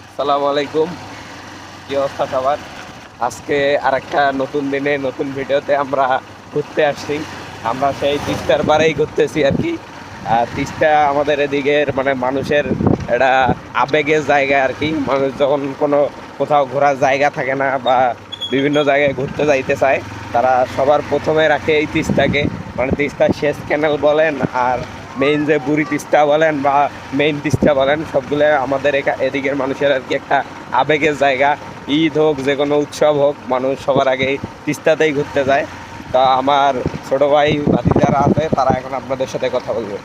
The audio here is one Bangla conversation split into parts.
আসসালামু আলাইকুম, কি অবস্থা সবার? আজকে আরেকটা নতুন দিনে নতুন ভিডিওতে আমরা ঘুরতে আসছি। আমরা সেই তিস্তার পাড়েই ঘুরতেছি আর কি। আর তিস্তা আমাদের এদিকের মানে মানুষের একটা আবেগের জায়গা আর কি। মানুষ যখন কোনো কোথাও ঘোরার জায়গা থাকে না বা বিভিন্ন জায়গায় ঘুরতে যাইতে চায়, তারা সবার প্রথমে রাখে এই তিস্তাকে। মানে তিস্তা শেষ ক্যানেল বলেন আর মেইন যে বুড়ি তিস্তা বলেন বা মেইন তিস্তা বলেন, সবগুলো আমাদের এদিকের মানুষের আর কি একটা আবেগের জায়গা। ঈদ হোক, যে কোনো উৎসব হোক, মানুষ সবার আগে তিস্তাতেই ঘুরতে যায়। তা আমার ছোট ভাই ভাতি যারা আছে, তারা এখন আপনাদের সাথে কথা বলবে।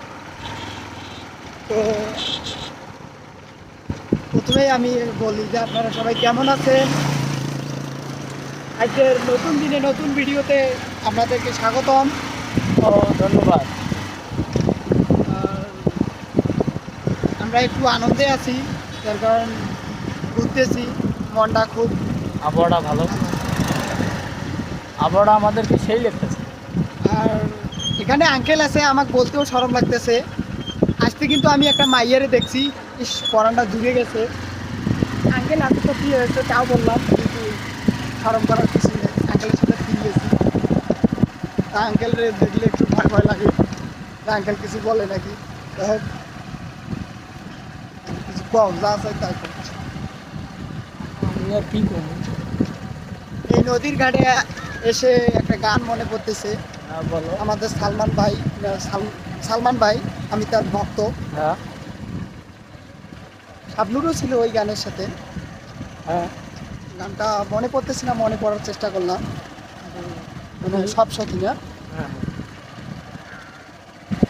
তো প্রথমেই আমি বলি যে আপনারা সবাই কেমন আছেন। আজকের নতুন দিনে নতুন ভিডিওতে আপনাদেরকে স্বাগতম ও ধন্যবাদ। আর আমরা একটু আনন্দে আছি, তার কারণ ঘুরতেছি, মনটা খুব আবহাওয়াটা ভালো, আবহাওয়াটা আমাদেরকে সেই লাগতেছে। আর এখানে আঙ্কেল আছে, আমাকে বলতেও শরম লাগতেছে। আজকে কিন্তু আমি একটা মাইয়ারে দেখছি, ইস পরানটা জুড়ে গেছে। আঙ্কেল আমি তো কী হয়েছে তাও বললাম, কিন্তু শরম করার কিছু নেই। আঙ্কেলের সাথে ফিরে গেছি, তা আঙ্কেলরে দেখলে একটু ভয় ভয় লাগে, তা আঙ্কেল কিছু বলে নাকি। যাই হোক, কিছু কম যা আছে তাই কম। আমি আর কি করবো? এই নদীর ঘাটে এসে একটা গান মনে পড়তেছে। হ্যাঁ বলো। আমাদের সালমান ভাই, সালমান ভাই, আমি তার ভক্ত। হ্যাঁ শাবনুরও ছিল ওই গানের সাথে। হ্যাঁ গানটা মনে পড়তেছে না, মনে পড়ার চেষ্টা করলাম। মানে সব সখী না হ্যাঁ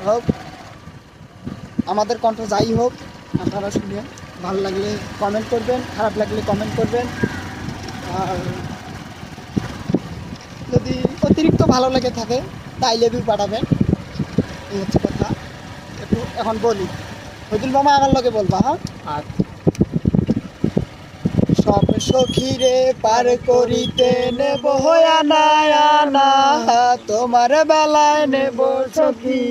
হোক, আমাদের কণ্ঠ যাই হোক, আপনারা শুনে ভালো লাগলে কমেন্ট করবেন, খারাপ লাগলে কমেন্ট করবেন। আর যদি অতিরিক্ত ভালো লেগে থাকে তাই লেবু পাঠাবেন। এই হচ্ছে কথা। একটু এখন বলি, হইদুল মামা আমার লগে বলবা। হ্যাঁ, আচ্ছা। সব সখীরে পার করিতে নেব আনা আনা, তোমার বেলায় নেব সখী,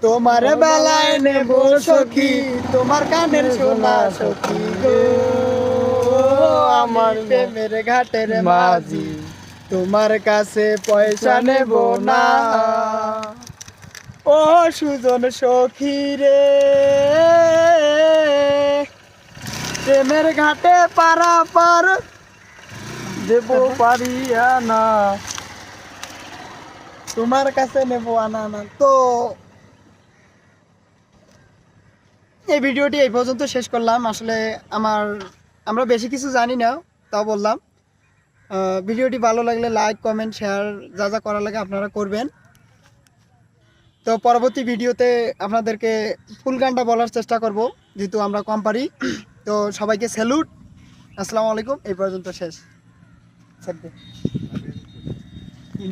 তোমার বেলায় নেব সখী, তোমার কানের সোনা সখী গো, আমার প্রেমের ঘাটের মাঝি, তোমার কাছে পয়সা নেব না। ও সুজন সখী রে, প্রেমের ঘাটে পারা পার দেব পারিয়া না। তোমার কাছে নেব আনা না। তো এই ভিডিওটি এই পর্যন্ত শেষ করলাম। আসলে আমরা বেশি কিছু জানি না, তাও বললাম। ভিডিওটি ভালো লাগলে লাইক কমেন্ট শেয়ার যা যা করা লাগে আপনারা করবেন। তো পরবর্তী ভিডিওতে আপনাদেরকে ফুল গানটা বলার চেষ্টা করব, যেহেতু আমরা কম পারি। তো সবাইকে স্যালুট, আসসালামু আলাইকুম। এই পর্যন্ত শেষ।